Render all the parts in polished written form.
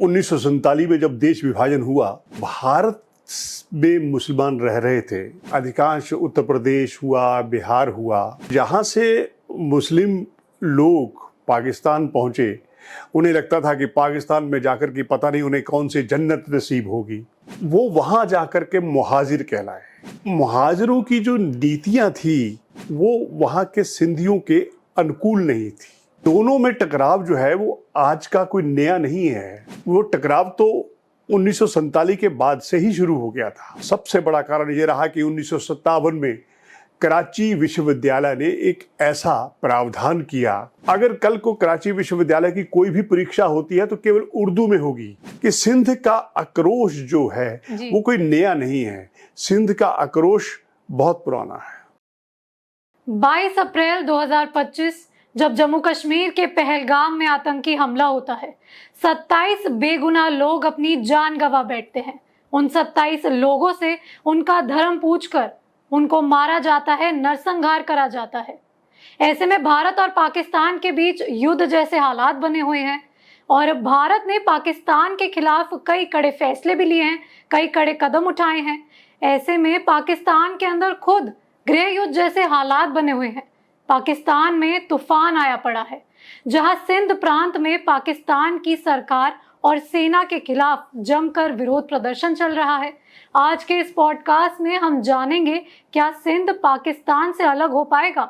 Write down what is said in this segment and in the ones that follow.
1947 में जब देश विभाजन हुआ, भारत में मुसलमान रह रहे थे। अधिकांश उत्तर प्रदेश हुआ, बिहार हुआ, जहाँ से मुस्लिम लोग पाकिस्तान पहुँचे, उन्हें लगता था कि पाकिस्तान में जाकर के पता नहीं उन्हें कौन सी जन्नत नसीब होगी। वो वहाँ जाकर के मुहाजिर कहलाए। मुहाजिरों की जो नीतियाँ थी वो वहाँ के सिंधियों के अनुकूल नहीं थी। दोनों में टकराव जो है वो आज का कोई नया नहीं है। वो टकराव तो 1947 के बाद से ही शुरू हो गया था। सबसे बड़ा कारण ये रहा कि 1957 में कराची विश्वविद्यालय ने एक ऐसा प्रावधान किया, अगर कल को कराची विश्वविद्यालय की कोई भी परीक्षा होती है तो केवल उर्दू में होगी। कि सिंध का आक्रोश जो है वो कोई नया नहीं है। सिंध का आक्रोश बहुत पुराना है। 22 अप्रैल 2025 जब जम्मू कश्मीर के पहलगाम में आतंकी हमला होता है, 27 बेगुनाह लोग अपनी जान गंवा बैठते हैं। उन 27 लोगों से उनका धर्म पूछकर उनको मारा जाता है, नरसंहार करा जाता है। ऐसे में भारत और पाकिस्तान के बीच युद्ध जैसे हालात बने हुए हैं और भारत ने पाकिस्तान के खिलाफ कई कड़े फैसले भी लिए हैं, कई कड़े कदम उठाए हैं। ऐसे में पाकिस्तान के अंदर खुद गृह युद्ध जैसे हालात बने हुए हैं। पाकिस्तान में तूफान आया पड़ा है, जहां सिंध प्रांत में पाकिस्तान की सरकार और सेना के खिलाफ जमकर विरोध प्रदर्शन चल रहा है। आज के इस पॉडकास्ट में हम जानेंगे क्या सिंध पाकिस्तान से अलग हो पाएगा,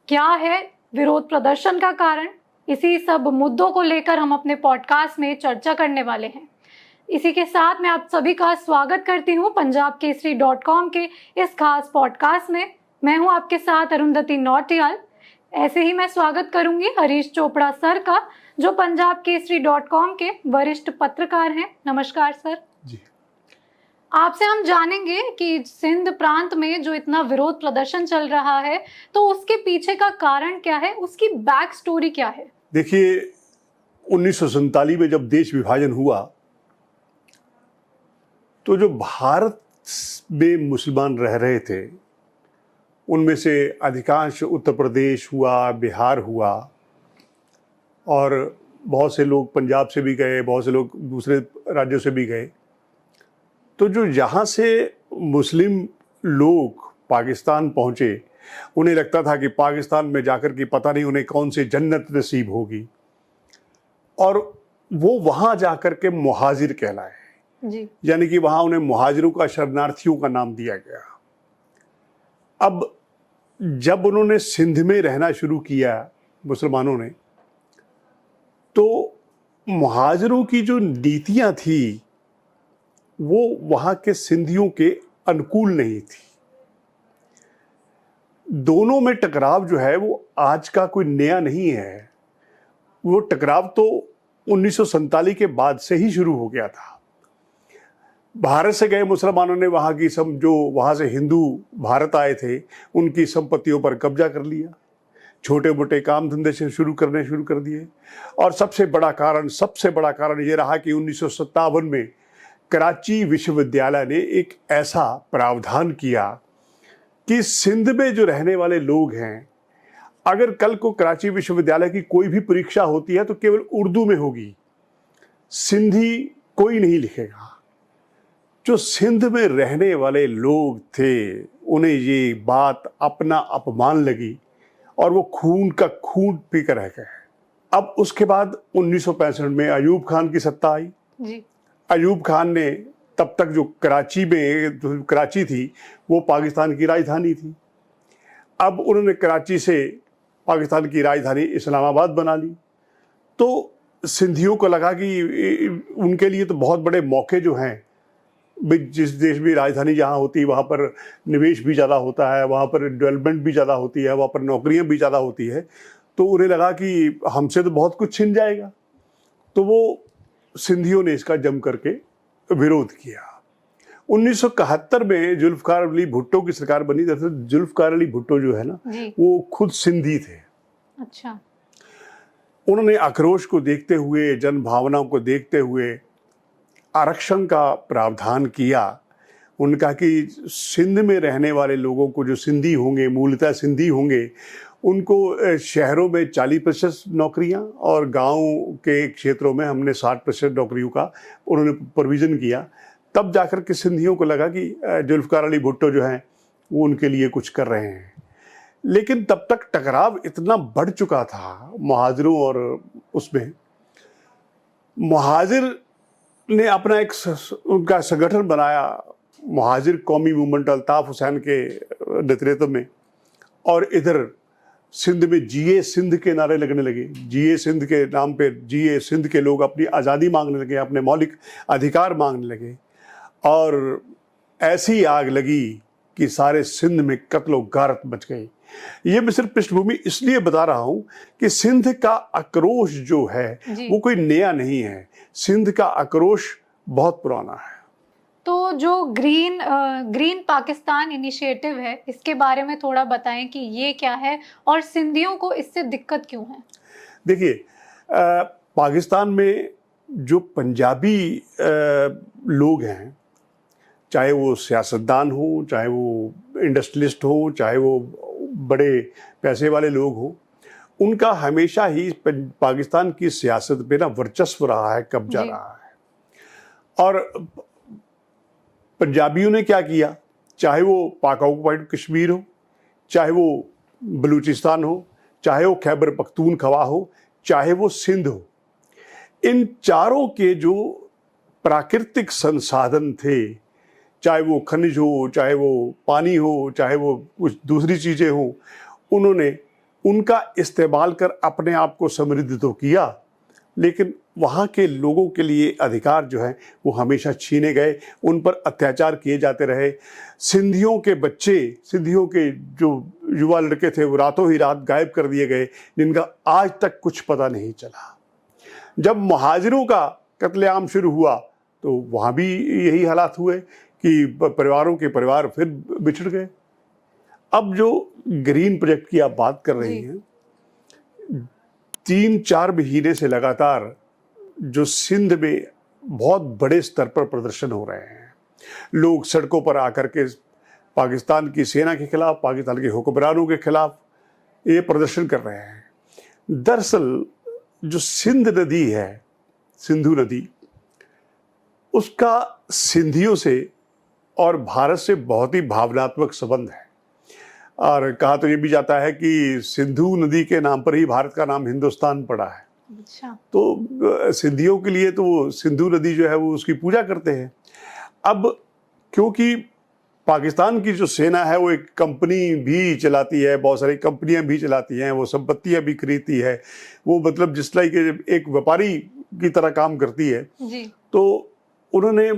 क्या है विरोध प्रदर्शन का कारण। इसी सब मुद्दों को लेकर हम अपने पॉडकास्ट में चर्चा करने वाले हैं। इसी के साथ मैं आप सभी का स्वागत करती हूँ punjabkesari.com के इस खास पॉडकास्ट में। मैं हूँ आपके साथ अरुंधति नौटियाल। ऐसे ही मैं स्वागत करूंगी हरीश चोपड़ा सर का, जो punjabkesari.com के वरिष्ठ पत्रकार हैं। नमस्कार सर जी। आपसे हम जानेंगे कि सिंध प्रांत में जो इतना विरोध प्रदर्शन चल रहा है तो उसके पीछे का कारण क्या है, उसकी बैक स्टोरी क्या है। देखिए, 1947 में जब देश विभाजन हुआ तो जो भारत में मुसलमान रह रहे थे उनमें से अधिकांश उत्तर प्रदेश हुआ, बिहार हुआ, और बहुत से लोग पंजाब से भी गए, बहुत से लोग दूसरे राज्यों से भी गए। तो जो यहाँ से मुस्लिम लोग पाकिस्तान पहुँचे, उन्हें लगता था कि पाकिस्तान में जाकर के पता नहीं उन्हें कौन सी जन्नत नसीब होगी, और वो वहाँ जाकर के मुहाजिर कहलाए। जी। यानी कि वहाँ उन्हें मुहाजिरों का, शरणार्थियों का नाम दिया गया। अब जब उन्होंने सिंध में रहना शुरू किया मुसलमानों ने, तो मुहाजिरों की जो नीतियाँ थी वो वहाँ के सिंधियों के अनुकूल नहीं थी। दोनों में टकराव जो है वो आज का कोई नया नहीं है। वो टकराव तो 1947 के बाद से ही शुरू हो गया था। भारत से गए मुसलमानों ने वहाँ की जो वहाँ से हिंदू भारत आए थे उनकी संपत्तियों पर कब्जा कर लिया, छोटे मोटे काम धंधे से शुरू कर दिए। और सबसे बड़ा कारण ये रहा कि 1957 में कराची विश्वविद्यालय ने एक ऐसा प्रावधान किया कि सिंध में जो रहने वाले लोग हैं, अगर कल को कराची विश्वविद्यालय की कोई भी परीक्षा होती है तो केवल उर्दू में होगी, सिंधी कोई नहीं लिखेगा। जो सिंध में रहने वाले लोग थे उन्हें ये बात अपना अपमान लगी और वो खून का खून पीकर रह गए। अब उसके बाद 1965 में अयूब खान की सत्ता आई। जी। अयूब खान ने तब तक जो कराची थी वो पाकिस्तान की राजधानी थी। अब उन्होंने कराची से पाकिस्तान की राजधानी इस्लामाबाद बना ली। तो सिंधियों को लगा कि उनके लिए तो बहुत बड़े मौके जो हैं, जिस देश में राजधानी जहाँ होती है वहाँ पर निवेश भी ज़्यादा होता है, वहाँ पर डेवलपमेंट भी ज़्यादा होती है, वहाँ पर नौकरियाँ भी ज़्यादा होती है। तो उन्हें लगा कि हमसे तो बहुत कुछ छिन जाएगा। तो वो सिंधियों ने इसका जम करके विरोध किया। 1971 में जुल्फ़िकार अली भुट्टो की सरकार बनी। दरअसल जुल्फ़िकार अली भुट्टो जो है ना, वो खुद सिंधी थे। अच्छा। उन्होंने आक्रोश को देखते हुए, जन भावनाओं को देखते हुए आरक्षण का प्रावधान किया। उनका कि सिंध में रहने वाले लोगों को, जो सिंधी होंगे, मूलतः सिंधी होंगे, उनको शहरों में 40% नौकरियां और गांव के क्षेत्रों में हमने 60% नौकरियों का उन्होंने प्रोविज़न किया। तब जाकर के सिंधियों को लगा कि जुल्फ़िकार अली भुट्टो जो हैं वो उनके लिए कुछ कर रहे हैं। लेकिन तब तक टकराव इतना बढ़ चुका था मुहाजिरों और उसमें, मुहाजिर ने अपना एक उनका संगठन बनाया, मुहाजिर कौमी मूवमेंट अल्ताफ़ हुसैन के नेतृत्व में, और इधर सिंध में जिए सिंध के नारे लगने लगे। जिए सिंध के नाम पे जिए सिंध के लोग अपनी आज़ादी मांगने लगे, अपने मौलिक अधिकार मांगने लगे, और ऐसी आग लगी कि सारे सिंध में कत्लो गारत मच गई। ये मैं सिर्फ पृष्ठभूमि इसलिए बता रहा हूं कि सिंध का आक्रोश जो है वो कोई नया नहीं है, सिंध का आक्रोश बहुत पुराना है। तो जो ग्रीन पाकिस्तान इनिशिएटिव है, इसके बारे में थोड़ा बताएं कि ये क्या है और सिंधियों को इससे दिक्कत क्यों है? देखिए, पाकिस्तान में जो पंजाबी लोग हैं, चाहे वो सियासतदान हो, चाहे वो इंडस्ट्रियलिस्ट हो, चाहे वो बड़े पैसे वाले लोग हो, उनका हमेशा ही पाकिस्तान की सियासत पे ना वर्चस्व रहा है, कब्जा रहा है। और पंजाबियों ने क्या किया, चाहे वो पाक ऑक्युपाइड कश्मीर हो, चाहे वो बलूचिस्तान हो, चाहे वो खैबर पख्तूनख्वा हो, चाहे वो सिंध हो, इन चारों के जो प्राकृतिक संसाधन थे, चाहे वो खनिज हो, चाहे वो पानी हो, चाहे वो कुछ दूसरी चीज़ें हो, उन्होंने उनका इस्तेमाल कर अपने आप को समृद्ध तो किया, लेकिन वहाँ के लोगों के लिए अधिकार जो है वो हमेशा छीने गए, उन पर अत्याचार किए जाते रहे। सिंधियों के बच्चे, सिंधियों के जो युवा लड़के थे वो रातों ही रात गायब कर दिए गए, जिनका आज तक कुछ पता नहीं चला। जब मुहाजिरों का कत्लेआम शुरू हुआ तो वहाँ भी यही हालात हुए कि परिवारों के परिवार फिर बिछड़ गए। अब जो ग्रीन प्रोजेक्ट की आप बात कर रही हैं, 3-4 महीने से लगातार जो सिंध में बहुत बड़े स्तर पर प्रदर्शन हो रहे हैं, लोग सड़कों पर आकर के पाकिस्तान की सेना के खिलाफ, पाकिस्तान के हुक्मरानों के खिलाफ ये प्रदर्शन कर रहे हैं। दरअसल जो सिंध नदी है, सिंधु नदी, उसका सिंधियों से और भारत से बहुत ही भावनात्मक संबंध है। और कहा तो ये भी जाता है कि सिंधु नदी के नाम पर ही भारत का नाम हिंदुस्तान पड़ा है। अच्छा। तो सिंधियों के लिए तो सिंधु नदी जो है वो उसकी पूजा करते हैं। अब क्योंकि पाकिस्तान की जो सेना है वो एक कंपनी भी चलाती है, बहुत सारी कंपनियां भी चलाती हैं, वो संपत्तियां भी खरीदती है, वो मतलब जिस लाइक एक व्यापारी की तरह काम करती है जी। तो उन्होंने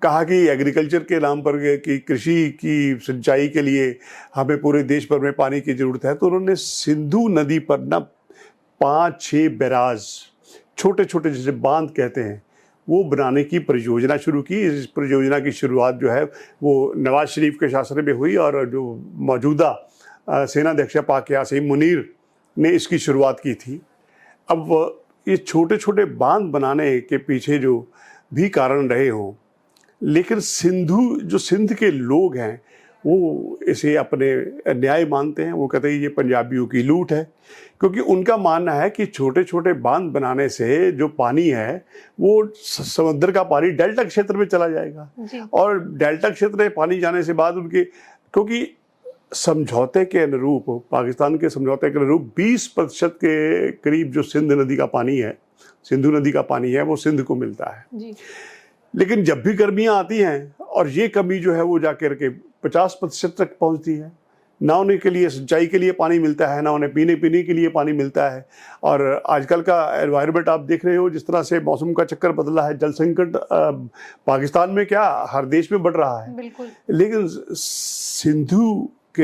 कहा कि एग्रीकल्चर के नाम पर कि कृषि की सिंचाई के लिए हमें पूरे देश भर में पानी की ज़रूरत है, तो उन्होंने सिंधु नदी पर ना 5-6 बैराज, छोटे छोटे जिसे बांध कहते हैं, वो बनाने की परियोजना शुरू की। इस परियोजना की शुरुआत जो है वो नवाज शरीफ के शासन में हुई और जो मौजूदा सेनाध्यक्ष पाक यासीन मुनीर ने इसकी शुरुआत की थी। अब ये छोटे छोटे बांध बनाने के पीछे जो भी कारण रहे हों, लेकिन जो सिंध के लोग हैं वो इसे अपने न्याय मानते हैं। वो कहते हैं ये पंजाबियों की लूट है, क्योंकि उनका मानना है कि छोटे छोटे बांध बनाने से जो पानी है वो समुद्र का पानी डेल्टा क्षेत्र में चला जाएगा जी। और डेल्टा क्षेत्र में पानी जाने से बाद उनके, क्योंकि समझौते के अनुरूप, पाकिस्तान के समझौते के अनुरूप 20% के करीब जो सिंध नदी का पानी है, सिंधु नदी का पानी है, वो सिंध को मिलता है जी। लेकिन जब भी गर्मियाँ आती हैं और ये कमी जो है वो जाकर के 50% तक पहुंचती है, ना उन्हें के लिए सिंचाई के लिए पानी मिलता है, ना उन्हें पीने के लिए पानी मिलता है। और आजकल का एनवायरनमेंट आप देख रहे हो, जिस तरह से मौसम का चक्कर बदला है, जल संकट पाकिस्तान में क्या हर देश में बढ़ रहा है। बिल्कुल। लेकिन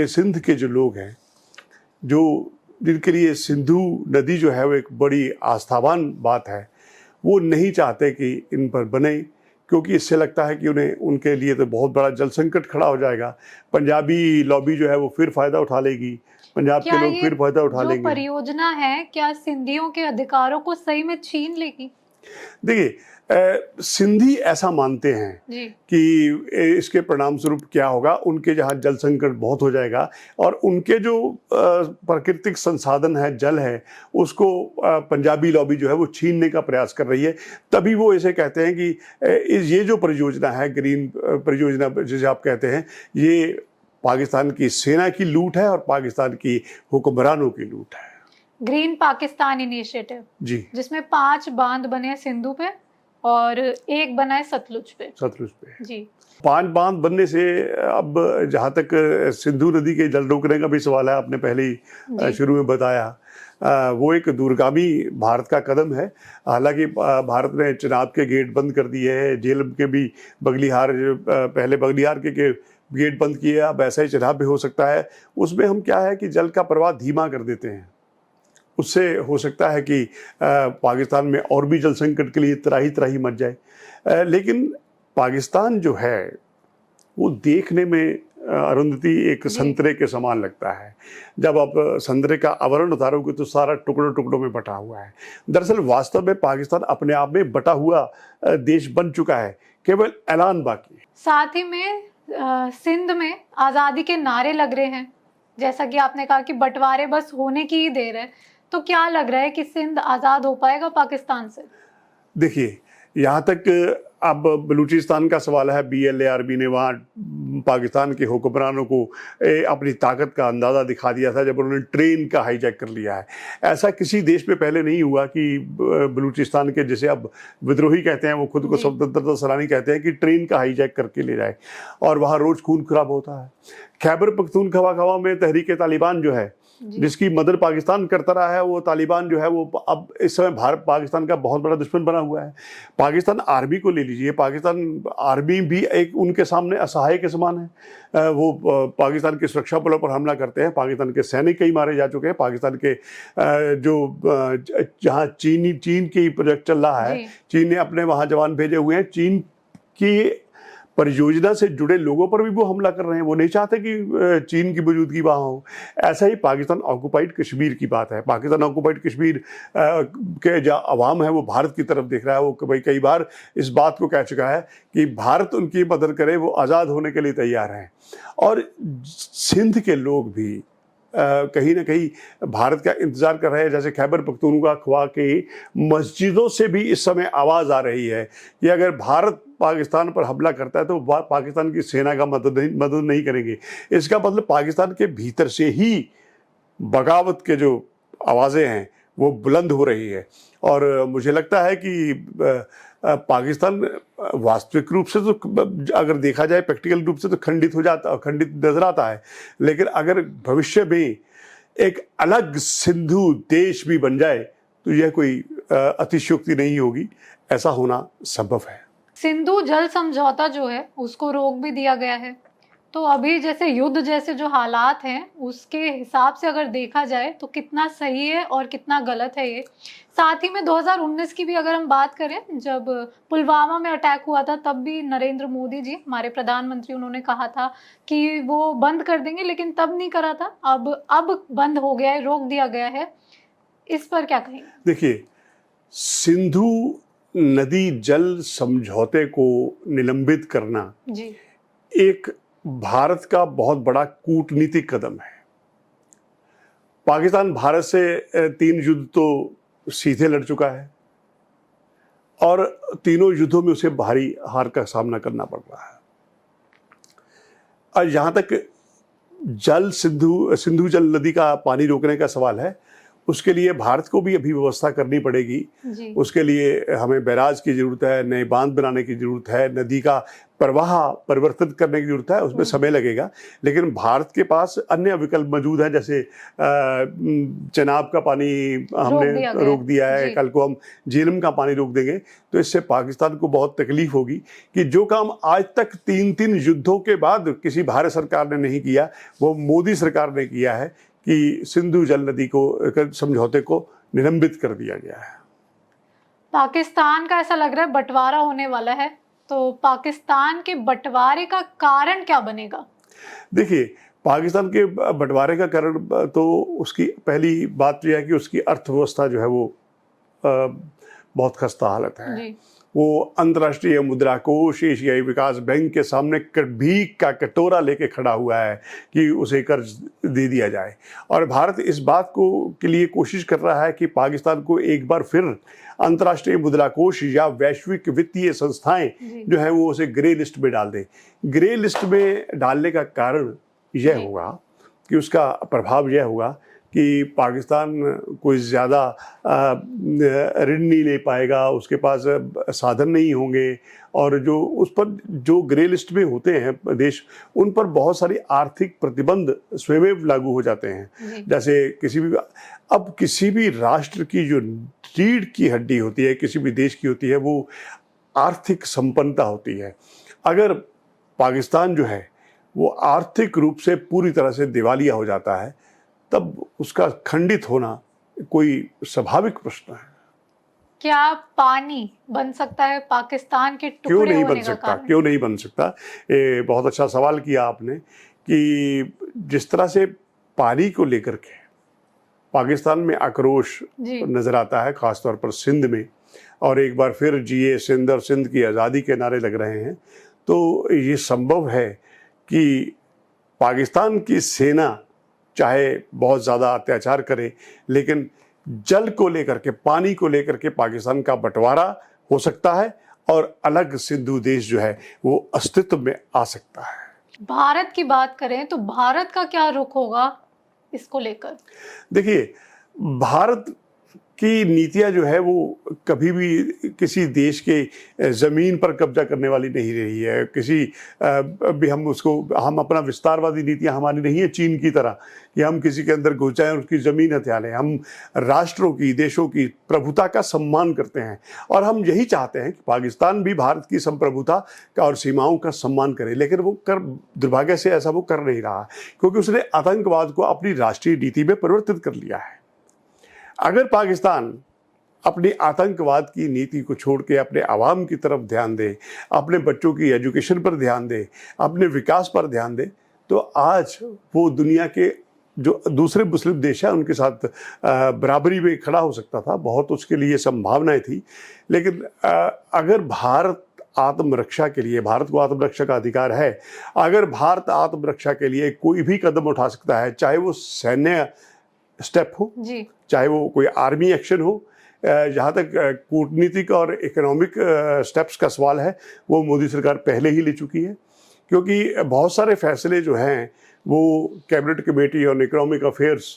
सिंध के जो लोग हैं, जो जिनके लिए सिंधु नदी जो है वो एक बड़ी आस्थावान बात है, वो नहीं चाहते कि इन पर बने, क्योंकि इससे लगता है कि उन्हें, उनके लिए तो बहुत बड़ा जल संकट खड़ा हो जाएगा। पंजाबी लॉबी जो है वो फिर फायदा उठा लेगी, पंजाब के लोग फिर फायदा उठा लेंगे। परियोजना है क्या सिंधियों के अधिकारों को सही में छीन लेगी? देखिए, सिंधी ऐसा मानते हैं जी कि इसके परिणाम स्वरूप क्या होगा, उनके जहाँ जल संकट बहुत हो जाएगा और उनके जो प्राकृतिक संसाधन है, जल है, उसको पंजाबी लॉबी जो है वो छीनने का प्रयास कर रही है। तभी वो इसे कहते हैं कि ये जो परियोजना है, ग्रीन परियोजना जिसे आप कहते हैं, ये पाकिस्तान की सेना की लूट है और पाकिस्तान की हुक्मरानों की लूट है। ग्रीन पाकिस्तान इनिशिएटिव, जी, जिसमें 5 बांध बने हैं सिंधु पे और 1 बना है सतलुज पे। सतलुज पे जी 5 बांध बनने से अब जहाँ तक सिंधु नदी के जल रोकने का भी सवाल है, आपने पहले ही जी शुरू में बताया, वो एक दूरगामी भारत का कदम है। हालांकि भारत ने चिनाब के गेट बंद कर दिए हैं, झेलम के भी बगलिहार, पहले बगलिहार के गेट बंद किए, अब ऐसा ही चिनाब भी हो सकता है। उसमें हम क्या है कि जल का प्रवाह धीमा कर देते हैं, उससे हो सकता है कि पाकिस्तान में और भी जल संकट के लिए त्राही मच जाए। लेकिन पाकिस्तान जो है वो देखने में अरुंधति एक संतरे के समान लगता है। जब आप संतरे का आवरण उतारोगे तो सारा टुकड़ों टुकड़ों में बटा हुआ है। दरअसल वास्तव में पाकिस्तान अपने आप में बटा हुआ देश बन चुका है, केवल ऐलान बाकी है। साथ ही में सिंध में आज़ादी के नारे लग रहे हैं, जैसा कि आपने कहा कि बंटवारे बस होने की ही देर है। तो क्या लग रहा है कि सिंध आज़ाद हो पाएगा पाकिस्तान से? देखिए, यहाँ तक अब बलूचिस्तान का सवाल है, BLARB ने वहाँ पाकिस्तान के हुक्मरानों को अपनी ताकत का अंदाज़ा दिखा दिया था जब उन्होंने ट्रेन का हाईजैक कर लिया है। ऐसा किसी देश में पहले नहीं हुआ कि बलूचिस्तान के, जिसे अब विद्रोही कहते हैं, वो खुद को स्वतंत्रता सेनानी कहते हैं, कि ट्रेन का हाईजैक करके ले जाए और वहाँ रोज़ खून खराब होता है। खैबर पख्तूनख्वा में तहरीक तालिबान जो है, जिसकी मदद पाकिस्तान करता रहा है, वो तालिबान जो है वो अब इस समय भारत पाकिस्तान का बहुत बड़ा दुश्मन बना हुआ है। पाकिस्तान आर्मी को ले लीजिए, पाकिस्तान आर्मी भी एक उनके सामने असहाय के समान है। वो पाकिस्तान के सुरक्षा बलों पर हमला करते हैं, पाकिस्तान के सैनिक कई मारे जा चुके हैं। पाकिस्तान के जहाँ चीन की प्रोजेक्ट चल रहा है, चीन ने अपने वहाँ जवान भेजे हुए हैं, चीन की परियोजना से जुड़े लोगों पर भी वो हमला कर रहे हैं। वो नहीं चाहते कि चीन की मौजूदगी वहाँ हो। ऐसा ही पाकिस्तान ऑक्युपाइड कश्मीर की बात है। पाकिस्तान ऑक्युपाइड कश्मीर के जो अवाम है वो भारत की तरफ देख रहा है। वो भाई कई बार इस बात को कह चुका है कि भारत उनकी मदद करे, वो आज़ाद होने के लिए तैयार हैं। और सिंध के लोग भी कहीं ना कहीं भारत का इंतज़ार कर रहे हैं। जैसे खैबर पख्तूनख्वा की मस्जिदों से भी इस समय आवाज़ आ रही है कि अगर भारत पाकिस्तान पर हमला करता है तो पाकिस्तान की सेना का मदद नहीं करेंगे। इसका मतलब पाकिस्तान के भीतर से ही बगावत के जो आवाज़ें हैं वो बुलंद हो रही है। और मुझे लगता है कि पाकिस्तान वास्तविक रूप से तो, अगर देखा जाए प्रैक्टिकल रूप से, तो खंडित नजर आता है। लेकिन अगर भविष्य में एक अलग सिंधु देश भी बन जाए तो यह कोई अतिशयोक्ति नहीं होगी, ऐसा होना संभव है। सिंधु जल समझौता जो है उसको रोक भी दिया गया है। तो अभी जैसे युद्ध जैसे जो हालात हैं उसके हिसाब से अगर देखा जाए तो कितना सही है और कितना गलत है ये। साथ ही में 2019 की भी अगर हम बात करें, जब पुलवामा में अटैक हुआ था, तब भी नरेंद्र मोदी जी, हमारे प्रधानमंत्री, उन्होंने कहा था कि वो बंद कर देंगे, लेकिन तब नहीं करा था। अब बंद हो गया है, रोक दिया गया है। इस पर क्या कहेंगे? देखिए, सिंधु नदी जल समझौते को निलंबित करना जी एक भारत का बहुत बड़ा कूटनीतिक कदम है। पाकिस्तान भारत से 3 युद्ध तो सीधे लड़ चुका है और तीनों युद्धों में उसे भारी हार का सामना करना पड़ रहा है। और जहाँ तक सिंधु जल नदी का पानी रोकने का सवाल है, उसके लिए भारत को भी अभी व्यवस्था करनी पड़ेगी। उसके लिए हमें बैराज की ज़रूरत है, नए बांध बनाने की ज़रूरत है, नदी का प्रवाह परिवर्तित करने की ज़रूरत है। उसमें समय लगेगा, लेकिन भारत के पास अन्य विकल्प मौजूद हैं। जैसे चेनाब का पानी हमने रोक दिया है, कल को हम झेलम का पानी रोक देंगे तो इससे पाकिस्तान को बहुत तकलीफ होगी कि जो काम आज तक 3 युद्धों के बाद किसी भारत सरकार ने नहीं किया, वो मोदी सरकार ने किया है कि सिंधु जल नदी को समझौते को निलंबित कर दिया गया है। पाकिस्तान का ऐसा लग रहा है बंटवारा होने वाला है, तो पाकिस्तान के बंटवारे का कारण क्या बनेगा? देखिए, पाकिस्तान के बंटवारे का कारण तो उसकी पहली बात यह है कि उसकी अर्थव्यवस्था जो है वो बहुत खस्ता हालत है। जी। वो अंतर्राष्ट्रीय मुद्रा कोष, एशियाई विकास बैंक के सामने भीख का कटोरा लेके खड़ा हुआ है कि उसे कर्ज दे दिया जाए। और भारत इस बात को के लिए कोशिश कर रहा है कि पाकिस्तान को एक बार फिर अंतर्राष्ट्रीय मुद्रा कोष या वैश्विक वित्तीय संस्थाएं जो है वो उसे ग्रे लिस्ट में डाल दें। ग्रे लिस्ट में डालने का कारण यह होगा कि उसका प्रभाव यह होगा कि पाकिस्तान कोई ज़्यादा ऋण नहीं ले पाएगा, उसके पास साधन नहीं होंगे, और जो उस पर जो ग्रे लिस्ट में होते हैं देश, उन पर बहुत सारी आर्थिक प्रतिबंध स्वयं लागू हो जाते हैं। जैसे किसी भी राष्ट्र की जो रीढ़ की हड्डी होती है, किसी भी देश की होती है, वो आर्थिक संपन्नता होती है। अगर पाकिस्तान जो है वो आर्थिक रूप से पूरी तरह से दिवालिया हो जाता है, तब उसका खंडित होना कोई स्वाभाविक प्रश्न है। क्या पानी बन सकता है पाकिस्तान के टुकड़े क्यों नहीं होने बन का सकता? कारण? क्यों नहीं बन सकता? ये बहुत अच्छा सवाल किया आपने कि जिस तरह से पानी को लेकर के पाकिस्तान में आक्रोश नजर आता है, खासतौर पर सिंध में, और एक बार फिर जिए सिंध और सिंध की आज़ादी के नारे लग रहे हैं, तो ये संभव है कि पाकिस्तान की सेना चाहे बहुत ज़्यादा अत्याचार करे, लेकिन जल को लेकर के, पानी को लेकर के पाकिस्तान का बंटवारा हो सकता है और अलग सिंधु देश जो है वो अस्तित्व में आ सकता है। भारत की बात करें तो भारत का क्या रुख होगा इसको लेकर? देखिए, भारत की नीतियां जो है वो कभी भी किसी देश के ज़मीन पर कब्जा करने वाली नहीं रही है। भी हम अपना विस्तारवादी नीतियां हमारी नहीं है चीन की तरह कि हम किसी के अंदर घुस जाएं, उसकी ज़मीन हथिया लें। हम राष्ट्रों की, देशों की प्रभुता का सम्मान करते हैं, और हम यही चाहते हैं कि पाकिस्तान भी भारत की संप्रभुता का और सीमाओं का सम्मान करे। लेकिन वो दुर्भाग्य से ऐसा वो कर नहीं रहा, क्योंकि उसने आतंकवाद को अपनी राष्ट्रीय नीति में परिवर्तित कर लिया है। अगर पाकिस्तान अपनी आतंकवाद की नीति को छोड़ के अपने आवाम की तरफ ध्यान दे, अपने बच्चों की एजुकेशन पर ध्यान दे, अपने विकास पर ध्यान दे, तो आज वो दुनिया के जो दूसरे मुस्लिम देश हैं उनके साथ बराबरी में खड़ा हो सकता था। बहुत उसके लिए संभावनाएं थी। लेकिन अगर भारत आत्मरक्षा के लिए, भारत को आत्मरक्षा का अधिकार है, अगर भारत आत्मरक्षा के लिए कोई भी कदम उठा सकता है, चाहे वो सैन्य स्टेप हो, चाहे वो कोई आर्मी एक्शन हो, जहाँ तक कूटनीतिक और इकोनॉमिक स्टेप्स का सवाल है, वो मोदी सरकार पहले ही ले चुकी है। क्योंकि बहुत सारे फैसले जो हैं वो cabinet committee on economic affairs,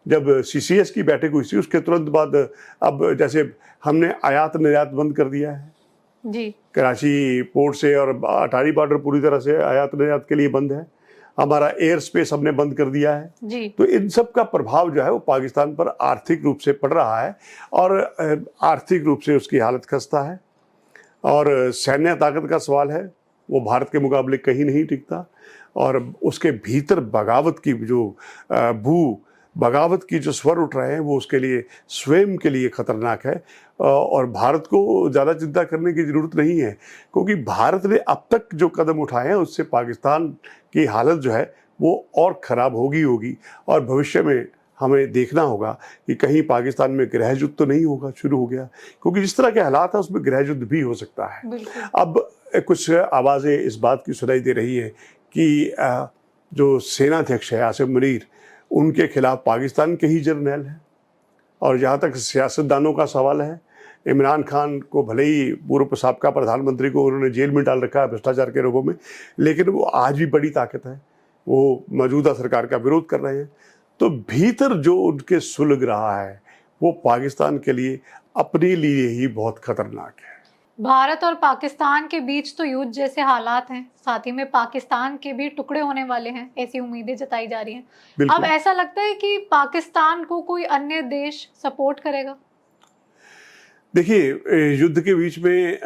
जब CCS की बैठक हुई थी उसके तुरंत बाद अब जैसे हमने आयात निर्यात बंद कर दिया है जी। कराची पोर्ट से, और अटारी बॉर्डर पूरी तरह से आयात निर्यात के लिए बंद है। हमारा एयर स्पेस हमने बंद कर दिया है जी। तो इन सब का प्रभाव जो है वो पाकिस्तान पर आर्थिक रूप से पड़ रहा है, और आर्थिक रूप से उसकी हालत खस्ता है। और सैन्य ताकत का सवाल है, वो भारत के मुकाबले कहीं नहीं टिकता, और उसके भीतर बगावत की बगावत की जो स्वर उठ रहे हैं वो उसके लिए स्वयं के लिए खतरनाक है। और भारत को ज़्यादा चिंता करने की ज़रूरत नहीं है, क्योंकि भारत ने अब तक जो कदम उठाए हैं उससे पाकिस्तान की हालत जो है वो और ख़राब होगी। और भविष्य में हमें देखना होगा कि कहीं पाकिस्तान में गृह युद्ध तो नहीं होगा शुरू हो गया, क्योंकि जिस तरह के हालात हैं उसमें गृह युद्ध भी हो सकता है। अब कुछ आवाज़ें इस बात की सुनाई दे रही है कि जो सेनाध्यक्ष है आसिम मुनीर, उनके खिलाफ पाकिस्तान के ही जर्नैल हैं। और जहाँ तक सियासतदानों का सवाल है, इमरान खान को भले ही पूर्व साबका प्रधानमंत्री को उन्होंने जेल में डाल रखा है भ्रष्टाचार के आरोपों में, लेकिन वो आज भी बड़ी ताकत है, वो मौजूदा सरकार का विरोध कर रहे हैं। तो भीतर जो उनके सुलग रहा है वो पाकिस्तान के लिए अपने लिए ही बहुत खतरनाक है। भारत और पाकिस्तान के बीच तो युद्ध जैसे हालात हैं, साथ ही में पाकिस्तान के भी टुकड़े होने वाले हैं, ऐसी उम्मीदें जताई जा रही हैं। अब ऐसा लगता है कि पाकिस्तान को कोई अन्य देश सपोर्ट करेगा? देखिए, युद्ध के बीच में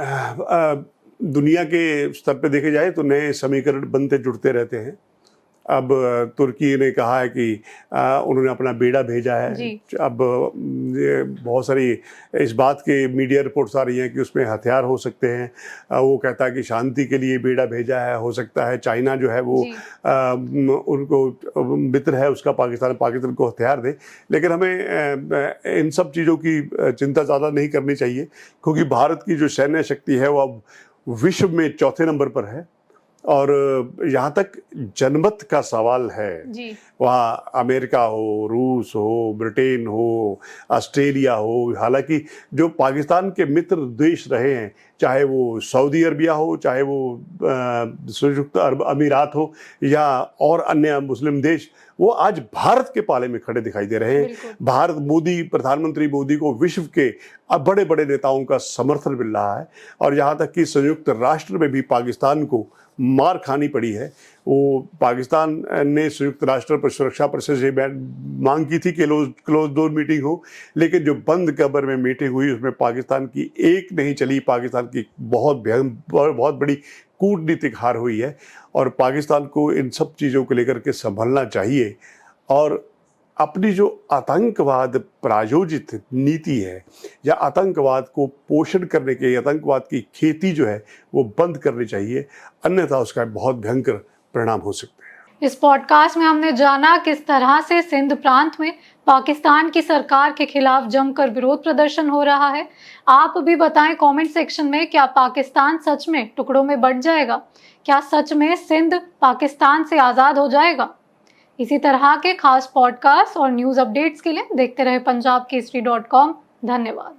दुनिया के स्तर पे देखे जाए तो नए समीकरण बनते जुड़ते रहते हैं। अब तुर्की ने कहा है कि उन्होंने अपना बेड़ा भेजा है। जी। अब ये बहुत सारी इस बात के मीडिया रिपोर्ट्स आ रही हैं कि उसमें हथियार हो सकते हैं। वो कहता है कि शांति के लिए बेड़ा भेजा है, हो सकता है चाइना जो है वो जी। उनको मित्र है उसका पाकिस्तान को हथियार दे। लेकिन हमें इन सब चीज़ों की चिंता ज़्यादा नहीं करनी चाहिए, क्योंकि भारत की जो सैन्य शक्ति है वो अब विश्व में चौथे नंबर पर है। और यहाँ तक जनमत का सवाल है, जी। वहाँ अमेरिका हो, रूस हो, ब्रिटेन हो, ऑस्ट्रेलिया हो, हालांकि जो पाकिस्तान के मित्र देश रहे हैं, चाहे वो सऊदी अरबिया हो, चाहे वो संयुक्त अरब अमीरात हो या और अन्य मुस्लिम देश, वो आज भारत के पाले में खड़े दिखाई दे रहे हैं। भारत प्रधानमंत्री मोदी को विश्व के बड़े बड़े नेताओं का समर्थन मिल रहा है, और यहाँ तक कि संयुक्त राष्ट्र में भी पाकिस्तान को मार खानी पड़ी है। वो पाकिस्तान ने संयुक्त राष्ट्र सुरक्षा परिषद से मांग की थी कि क्लोज डोर मीटिंग हो, लेकिन जो बंद कमरे में मीटिंग हुई उसमें पाकिस्तान की एक नहीं चली। पाकिस्तान की बहुत बड़ी कूटनीतिक हार हुई है, और पाकिस्तान को इन सब चीज़ों को लेकर के संभलना चाहिए, और अपनी जो आतंकवाद प्रायोजित नीति है या आतंकवाद को पोषण करने के, आतंकवाद की खेती जो है वो बंद करनी चाहिए, अन्यथा उसका बहुत भयंकर परिणाम हो सकते हैं। इस पॉडकास्ट में हमने जाना किस तरह से सिंध प्रांत में पाकिस्तान की सरकार के खिलाफ जमकर विरोध प्रदर्शन हो रहा है। आप भी बताएं कमेंट सेक्शन में, क्या पाकिस्तान सच में टुकड़ों में बंट जाएगा? क्या सच में सिंध पाकिस्तान से आज़ाद हो जाएगा? इसी तरह के खास पॉडकास्ट और न्यूज़ अपडेट्स के लिए देखते रहे पंजाबकेसरी.com। धन्यवाद।